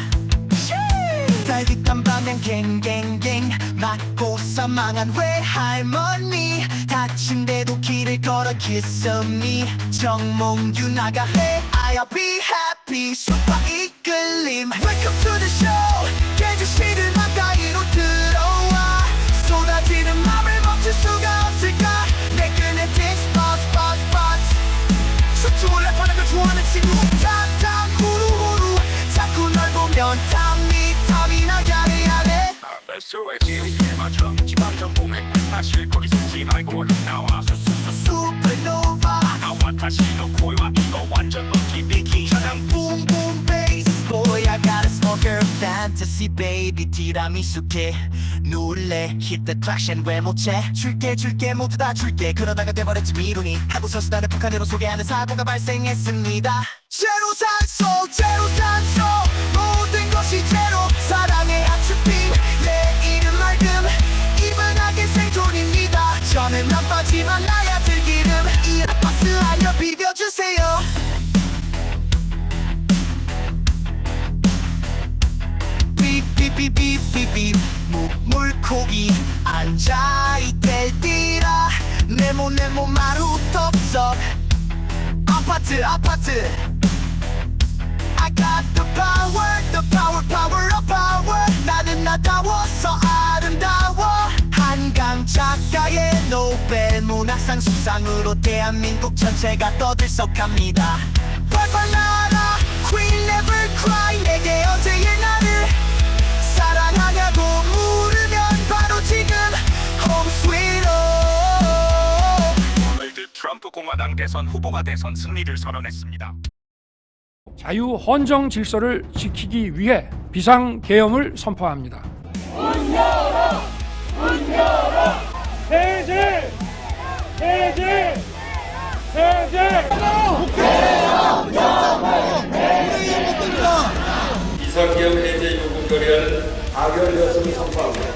달빛한 방향 갱갱갱 맞고 사망한 외할머니 다친데도 길을 걸어 kiss me 정몽규나가 해 I'll be happy 슈퍼 이끌림 Welcome to the show 깨지시는 가까이로 들어와 쏟아지는 맘을 멈출 수가 없을까 내 끈에 this spot spot spot 수tum을 랩하는 걸 좋아하는 친구 탕탕 후루후루 자꾸 널 보면 탐이 나 야래야래 SOS의 맞춰 지방전 공해 마실 거리 숨지 말고 나와 Supernova 나와 다시 놓고와 이거 완전 럭키 비키 차량 boom boom bass Boy I got a smoker fantasy baby 티라미수 캐 놀래 hit the traction 왜 못채 줄게 모두 다 줄게 그러다가 돼버렸지 미루니 하고서서 나를 북한으로 소개하는 사고가 발생했습니다 제로 산소 모든 것이 제로 사랑의 하츄핑 내 이름 맑음 이분하게 생존입니다 저는 나빠지만 나야 들기름 이 버스 알려 비벼주세요 삐삐삐삐삐삐 물고기 앉아있대디라 네모 마루톱석 아파트 I got the power of power 나는 나다워서 아름다워 한강 작가의 노벨 문학상 수상으로 대한민국 전체가 떠들썩합니다 펄펄 날아 Queen never cry 내게 어제의 나를 사랑하냐고 물으면 바로 지금 Home sweet home 도널드 트럼프 공화당 대선 후보가 대선 승리를 선언했습니다. 자유 헌정 질서를 지키기 위해 비상 계엄을 선포합니다. 해제! 비상계엄 해제 요구 결의안은 가결되었음을 선포합니다.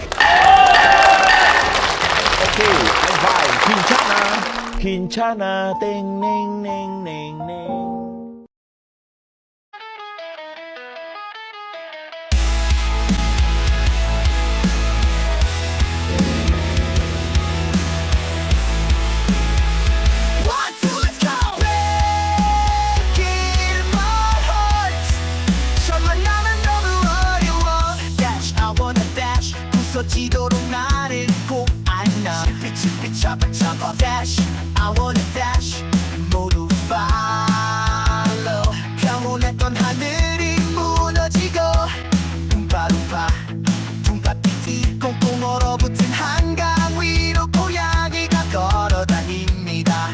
오케이 I'm fine 괜찮아 땡땡땡땡땡. One, two, let's go. Breaking my heart. 정말 나는 너무 어려워. Dash, I wanna dash. 부서지도록 나를 꼭 안아. 빛이 잡아 잡아. Dash, I wanna dash. 모두 follow. 평온했던 하늘이 무너지고. 둠바둠바, 둠바피티. 꽁꽁 얼어붙은 한강 위로 고양이가 걸어다닙니다.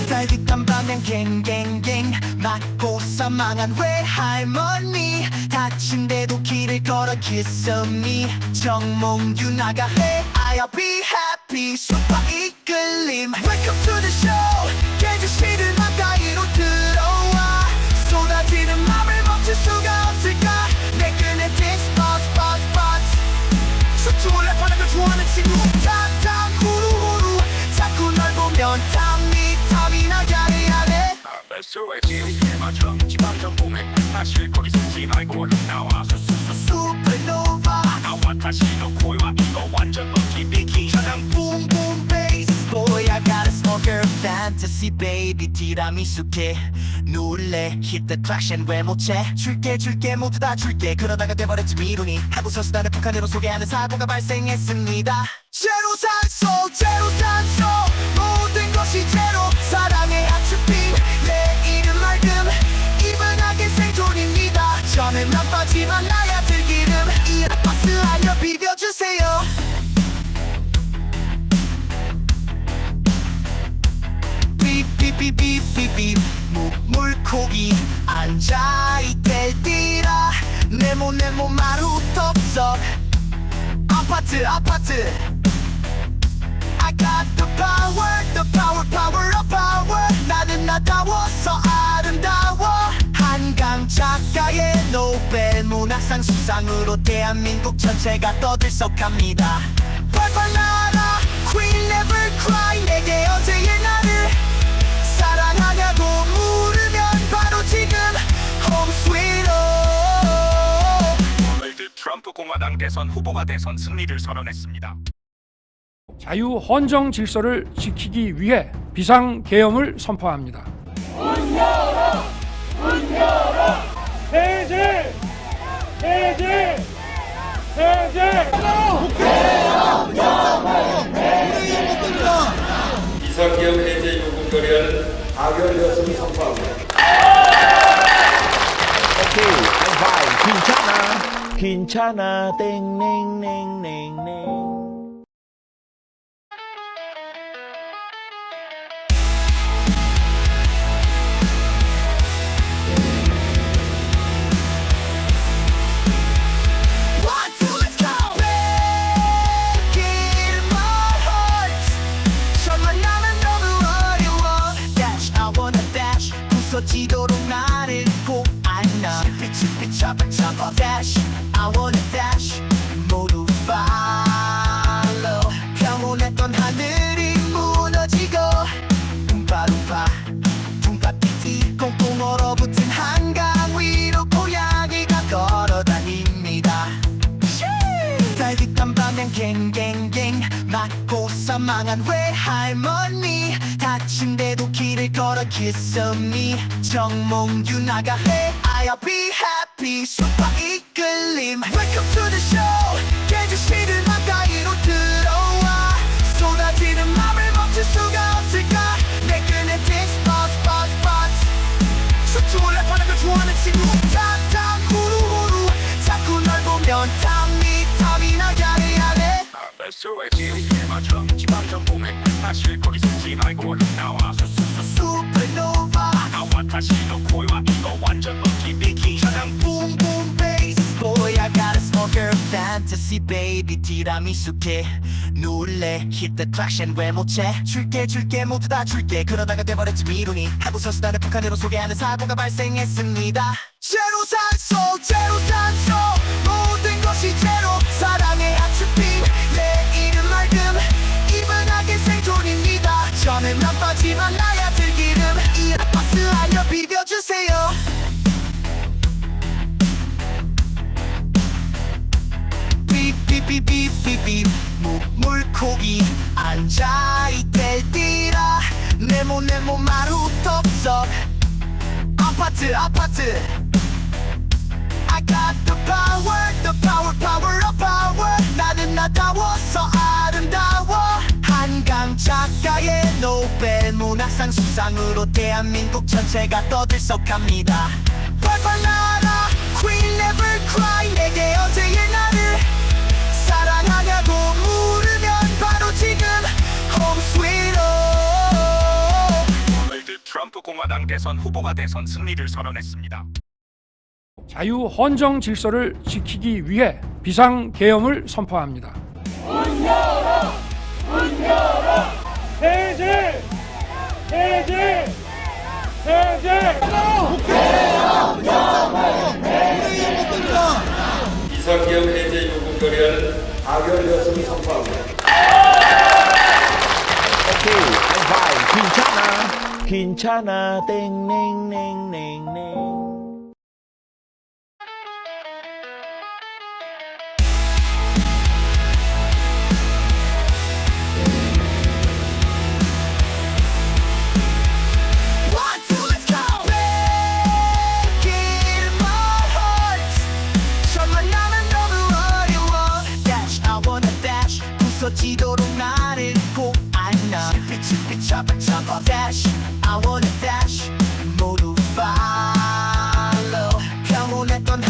달빛한 방향 갱갱갱 맞고 사망한 외할머니 다친데도 길을 걸어 kiss me 정몽규나가 해 I'll be happy 슈퍼 이끌림 Welcome to the show 깨지시는 가까이로 들어와 쏟아지는 맘을 멈출 수가 없을까 내 끈에 this spot spot spot 수tum을 랩하는 걸 좋아하는 친구 탕탕 후루후루 자꾸 널 보면 탐이 나 야래야래 SOS의 맞춰 지방전 공해 마실 거리 숨지 말고 나와 Supernova 나와 다시 놓고와 이거 완전 럭키 비키 차량 boom boom bass Boy I got a smoker fantasy baby 티라미수 캐 놀래 hit the traction 왜 못채 줄게 모두 다 줄게 그러다가 돼버렸지 미루니 하고서서 나를 북한으로 소개하는 사고가 발생했습니다 제로 산소 모든 것이 제로 사랑의 하츄핑 내 이름 맑음 이분하게 생존입니다 저는 안 빠지만 나야 들기름 이 버스 알려 비벼주세요 삐삐삐삐삐삐 물고기 앉아있대띠라 네모 마루톱석 아파트 I got the power of power 나는 나다워서 아름다워 한강 작가의 노벨 문학상 수상으로 대한민국 전체가 떠들썩합니다 펄펄 날아 Queen never cry 내게 어제의 나를 사랑하냐고 물으면 바로 지금 Home sweet home 도널드 트럼프 공화당 대선 후보가 대선 승리를 선언했습니다. 자유 헌정 질서를 지키기 위해 비상 계엄을 선포합니다. 해제! 해제! 해제! 비상계엄 해제 요구 결의안은 가결되었음을 선포합니다. 오케이 하이파이브 괜찮아 땡땡땡땡땡 One, two, let's go! Breaking my heart 정말 나는 너무 어려워 Dash, I wanna dash 부서지도록 나를 보안나 pitch, 잡아 Dash, I wanna dash 모두 follow 평온했던 하늘이 무너지고 룸파룸파 둥가삐띠 꽁꽁 얼어붙은 한강 위로 고양이가 걸어다닙니다 달빛한 방향 갱갱갱 맞고 사망한 외할머니 다친데도 길을 걸어 kiss me 정몽규 나가해 I'll be happy 슈퍼 이끌림 Welcome to the show 깨지시는 가까이로 들어와 쏟아지는 맘을 멈출 수가 없을까 내 끈에 tic spot spot spot 춤추고 랩하는 걸 좋아하는 친구 탕탕 후루후루 자꾸 널 보면 탐이 나 야래야래 SOS에 맞춰 지방정봉에 사실 거기 숨지 말고 나와 Supernova 나와 다시 너 코와 이거 완전 멋진 비키 가장 boom boom bass Boy I got a smoker fantasy baby 티라미수케 놀래 hit the traction 왜 못채 줄게 모두 다 줄게 그러다가 돼버렸지 미루니 한국 선수단을 북한으로 소개하는 사고가 발생했습니다 제로 산소 모든 것이 제로 사랑의 하츄핑 내 이름 맑음 이분하게 생존입니다 저는 안 빠지만 나야 들기름 이 버스 알려 비벼주세요 삐삐삐삐삐삐 물고기 앉아있대띠라 네모 마루톱석 아파트 I got the power of power 나는 나다워서 아름다워 한강 작가의 노벨 문학상 수상으로 대한민국 전체가 떠들썩합니다 펄펄 날아 Queen never cry 내게 어제의 나를 사랑하냐고 물으면 바로 지금 Home sweet home 도널드 트럼프 공화당 대선 후보가 대선 승리를 선언했습니다. 자유 헌정 질서를 지키기 위해 비상 계엄을 선포합니다. 해제! 해제! 해제! 비상계엄 해제 요구 결의안은 가결되었음을 선포합니다. 오케이 하이파이브 괜찮아 땡땡땡땡땡 One, two, let's go! Breaking my heart 정말 나는 너무 어려워 Dash, I wanna dash 부서지도록 나를 보안나 잡아 Dash, I wanna dash 모두 follow 평온했던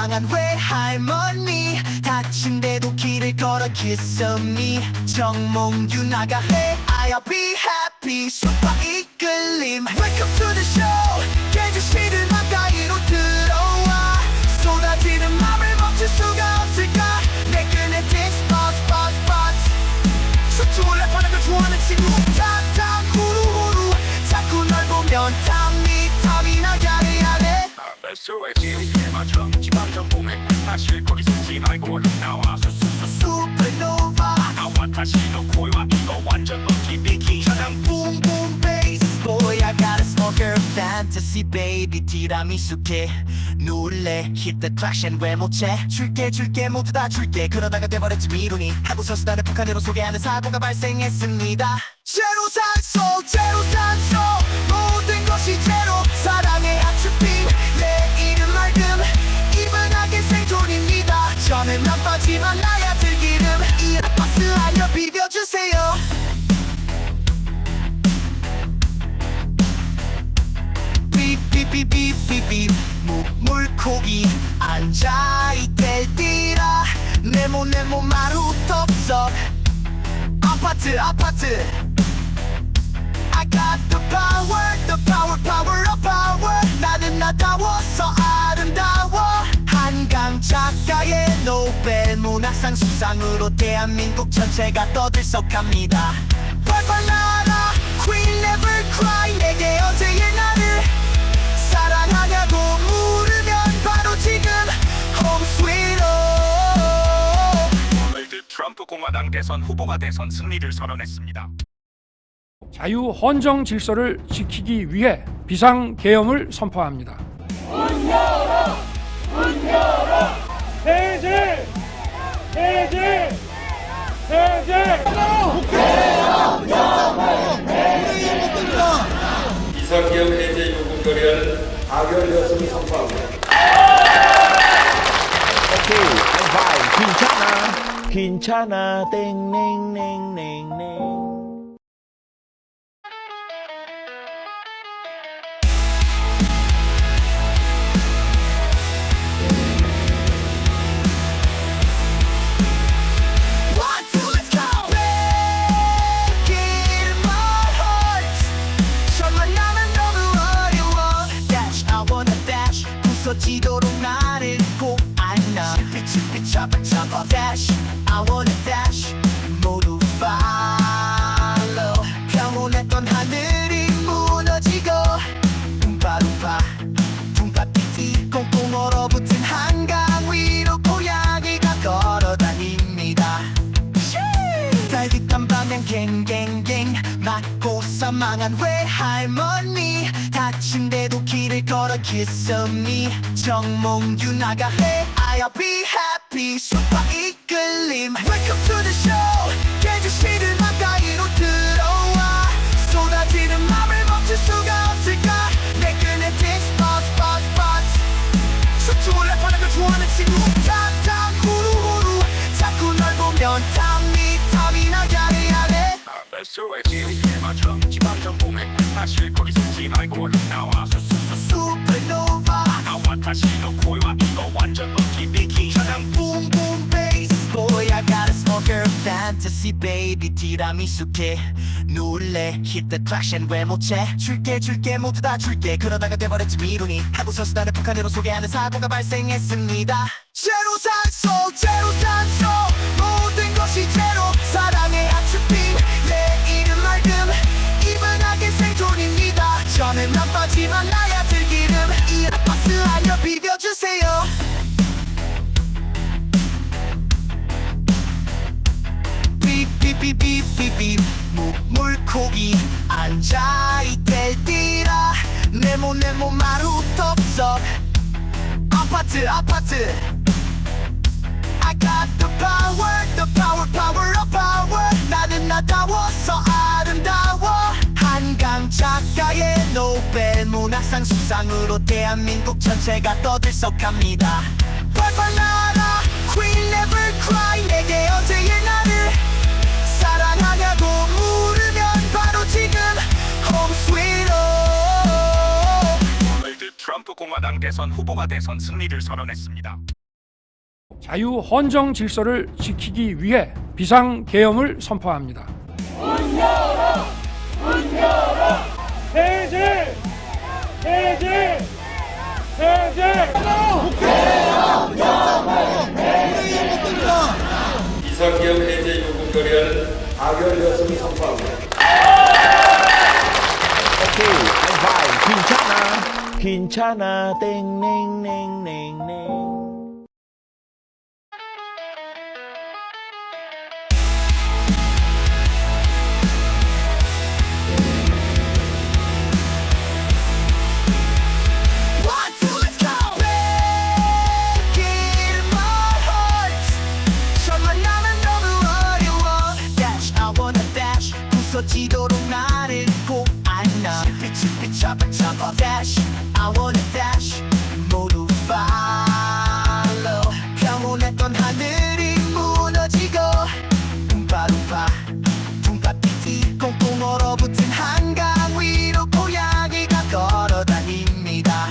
망한 외할머니 다친데도 길을 걸어 kiss me 정몽규 나가 Hey I'll be happy 슈퍼 이끌림 Welcome to the show 깨주시는 가까이로 들어와 쏟아지는 맘을 멈출 수가 없을까 내 끈에 this spot spot spot 춤추고 랩하는 걸 좋아하는 친구 탕탕 후루후루 자꾸 널 보면 탐이 나 야래야래 배수의 지리에 맞춰 지방정봉에 사실 거기 숨지 말고 나와 수수수 Supernova 나와 다시 너 코와 이거 완전 멋진 비키 차량 boom boom bass Boy I got a smoker fantasy baby 티라미수케 놀래 hit the traction 왜 못채 줄게 모두 다 줄게 그러다가 돼버렸지 미루니 하고서 수다를 북한으로 소개하는 사고가 발생했습니다 제로 산소 모든 것이 제로 사랑의 하츄핑 내 이름 맑음 이분하게 생존입니다 저는 나빠지만 나야 들기름 이 아파스 알려 비벼주세요 삐삐삐삐삐삐 물고기 앉아있길디라 네모 마루톱석 아파트 I got the power of power 나는 나다워서 아름다워 한강 작가의 노벨 문학상 수상으로 대한민국 전체가 떠들썩합니다 펄펄 날아 Queen never cry 내게 어제의 나를 사랑하냐고 물으면 바로 지금 Home sweet home 도널드 트럼프 공화당 대선 후보가 대선 승리를 선언했습니다. 자유 헌정 질서를 지키기 위해 비상계엄을 선포합니다. 해제! 해제! 해제! 비상계엄 해제 요구 결의안은 가결되었음을 선포합니다. 오케이 바이 괜찮아 땡땡땡땡땡 One, two, let's go! Breaking my heart 정말 나는 너무 어려워 Dash, I wanna dash 부서지도록 나를 꼭 안아 삐삐삐 잡아 Dash, I wanna dash 모두 follow 평온했던 하늘이 무너지고 룸바룸바 둥바삐띠 꽁꽁 얼어붙은 한강 위로 고양이가 걸어다닙니다 달빛한 방향 갱갱갱 맞고 사망한 외할머니 다친데도 길을 걸어 kiss me 정몽규 나가 Hey I'll be happy 슈퍼 이끌림 Welcome to the show 깨주시는 가까이로 들어와 쏟아지는 맘을 멈출 수가 없을까 내 끈에 this spot spot spot 춤추고 랩하는 걸 좋아하는 친구 탕탕 후루후루 자꾸 널 보면 탐이 나 야래야래 배수의 지리에 맞춰 지방정봉에 사실 거기 숨지 말고 나와 수수수 Supernova 나와 다시 너 코와 이거 완전 멋진 비키 차량 boom boom bass Boy I got a smoker fantasy baby 티라미수케 놀래 hit the traction 왜 못채 줄게 모두 다 줄게 그러다가 돼버렸지 미루니 하고서 수다를 북한으로 소개하는 사고가 발생했습니다 제로 산소 모든 것이 제로 사랑의 하츄핑 내 이름 맑음 이분하게 생존입니다 저는 나빠지만 나야 들기름 이 아파스 알려 비벼주세요 삐삐삐삐삐 물고기 앉아있길디라 네모 마루톱석 아파트 I got the power of power 나는 나다워서 아름다워 한강 작가의 노벨 문학상 수상으로 대한민국 전체가 떠들썩합니다 펄펄 날아 Queen never cry 내게 어제의 나를 사랑하냐고 물으면 바로 지금 Home sweet home 도널드 트럼프 공화당 대선 후보가 대선 승리를 선언했습니다. 자유 헌정 질서를 지키기 위해 비상계엄을 선포합니다. 해제! 해제! 해제! 비상계엄 해제 요구 결의안은 가결되었음을 선포합니다. 오케이, 하이파이브. 괜찮아. 땡땡땡땡땡. One, two, let's go. Breaking my heart. 정말 나는 너무 어려워. Dash, I wanna dash. 부서지도록 나를 꼭 안아. 빛 잡아 잡아. Dash, I wanna dash. 모두 follow. 평온했던 하늘이 무너지고. ούμ파룸파, 둥파피티. 꽁꽁 얼어붙은 한강 위로 고양이가 걸어다닙니다.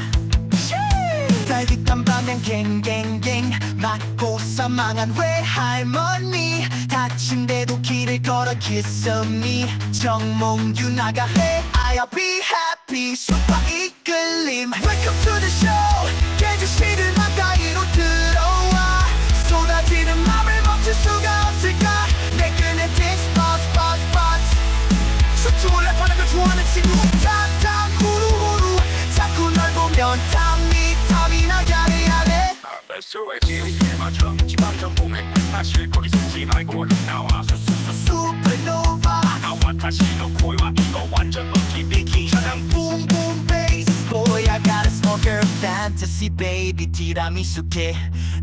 달빛한 방향 갱갱갱 맞고 사망한 외할머니 다친데도 길을 걸어 kiss me 정몽규 나가 Hey I'll be happy 슈퍼 이끌림 Welcome to the show 깨주시는 가까이로 들어와 쏟아지는 맘을 멈출 수가 없을까 내 끈에 this spot spot spot 춤추고 랩하는 걸 좋아하는 친구 탕탕 후루후루 자꾸 널 보면 탐이 나게 하네 배수의 지리에 맞춰 지방정 공해 마실 거리 숨지 말고 나와 Supernova 나와 다시 너 코이와 이거 완전 먹기 비키 천ang boom boom bass Boy I got a smoker fantasy baby 티라미수케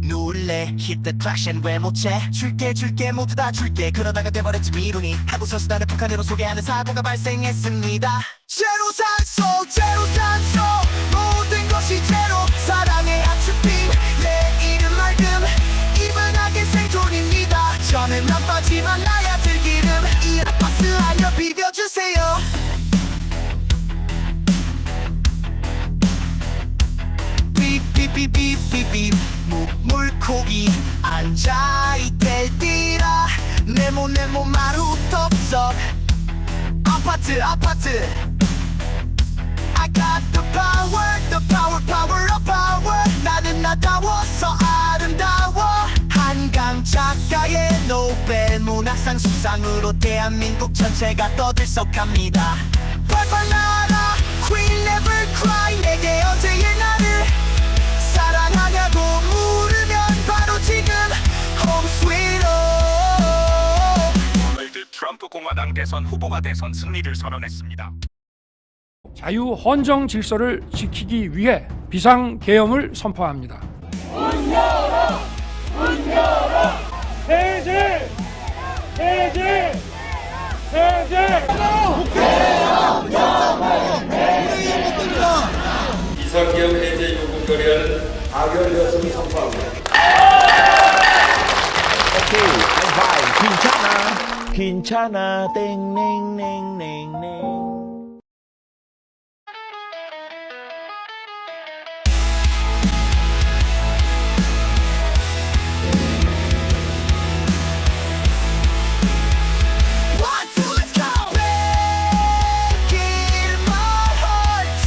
놀래 hit the traction 왜 못채 줄게 모두 다 줄게 그러다가 돼버렸지 미루니 하고서 수단을 북한으로 소개하는 사고가 발생했습니다 제로 산소 모든 것이 제로 사랑의 하츄핑 내 이름 맑음 이분하게 생존입니다 저는 안 빠지만 나야 들기름 이 아파스 알려 비벼주세요 삐삐삐삐삐삐 물고기 앉아있댈띠라 네모 마루톱석 아파트 I got the power of power 나는 나다워서 아름다워 한강 작가의 노벨 문학상 수상으로 대한민국 전체가 떠들썩합니다 펄펄 날아 Queen never cry 내게 어제의 나를 사랑하냐고 물으면 바로 지금 Home sweet home 도널드 트럼프 공화당 대선 후보가 대선 승리를 선언했습니다. 자유 헌정 질서를 지키기 위해 비상계엄을 선포합니다. 해제! 해제! 해제! 비상계엄 해제 요구 결의안은 가결되었음을 선포합니다. 오케이, 하이파이브. 괜찮아. 땡땡땡땡땡. One, two, let's go. Breaking my heart.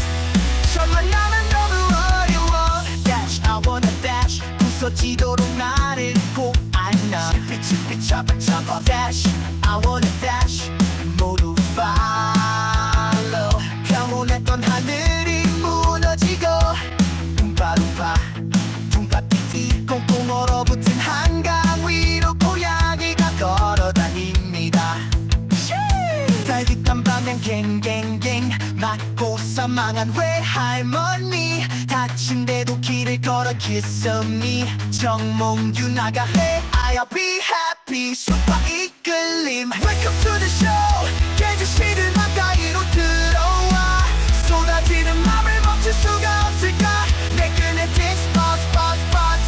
정말 나는 너무 어려워. Dash, I wanna dash. 부서지도록 나를 꼭 안아. 빛 잡아. Dash, I wanna dash. 모두 follow. 평온했던 하늘이 무너지고. ούμ파룸파, 둥파피티. 꽁꽁 얼어붙은 한강 위로 고양이가 걸어다닙니다. 달빛한 방향 갱갱갱 맞고 사망한 외할머니 다친데도 길을 걸어 kiss me 정몽규 나가 Hey I'll be happy 슈퍼 이끌림 Welcome to the show 깨주시는 가까이로 들어와 쏟아지는 맘을 멈출 수가 없을까 내 끈에 this spot spot spot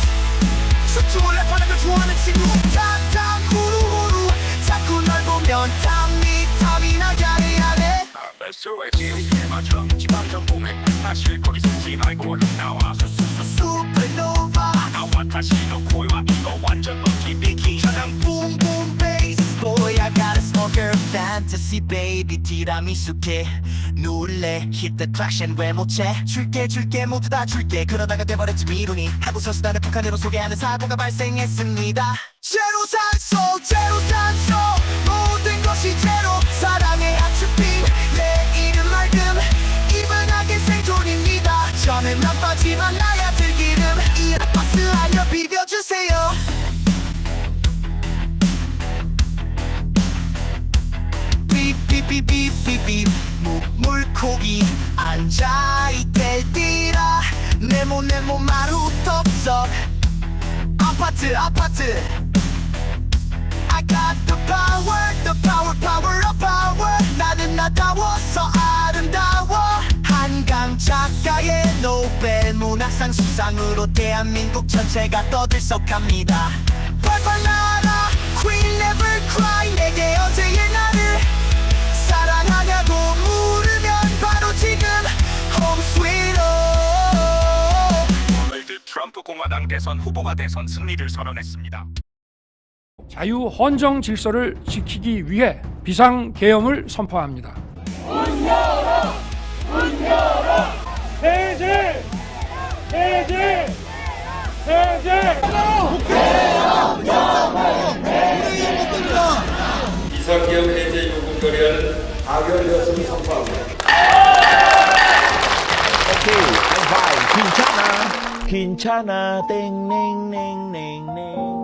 춤추고 랩하는 걸 좋아하는 친구 탕탕 후루후루 자꾸 널 보면 탐이 나게 하네 배수의 지리에 맞춰 지방정 공해 마실 거리 숨지 말고 나와 수수수 Supernova 나와 다시 너 고요한 이거 완전 먹기 비키 사랑 Boom boom bass Boy I got a smoker fantasy baby 티라미수 케 놀래 Hit the traction 왜 못채 줄게 모두 다 줄게 그러다가 돼버렸지 미루니 하고서 수단을 북한으로 소개하는 사고가 발생했습니다 제로 산소 모든 것이 제로 사랑의 하츄핑 내 이름 맑음 이분하게 생존입니다 저는 나빠지만 나야 들기름 이 버스 알려 비벼주세요 삐삐삐삐삐삐 물고기 앉아있댈띠라 네모 마루떡석 아파트 I got the power 나는 나다워서 아름다워 한강 작가의 노벨 문학상 수상으로 대한민국 전체가 떠들썩합니다 펄펄 날아 Queen never cry 내게 어제의 나를 사랑하냐고 물으면 바로 지금 Home sweet home 오늘도 트럼프 공화당 대선 후보가 대선 승리를 선언했습니다. 자유 헌정 질서를 지키기 위해 비상계엄을 선포합니다. 해제! 해제! 해제! 비상계엄 해제 요구 결의안은 가결되었음을 선포합니다. 오케이, 하이파이브. 괜찮아. 괜찮아. 땡땡땡땡땡.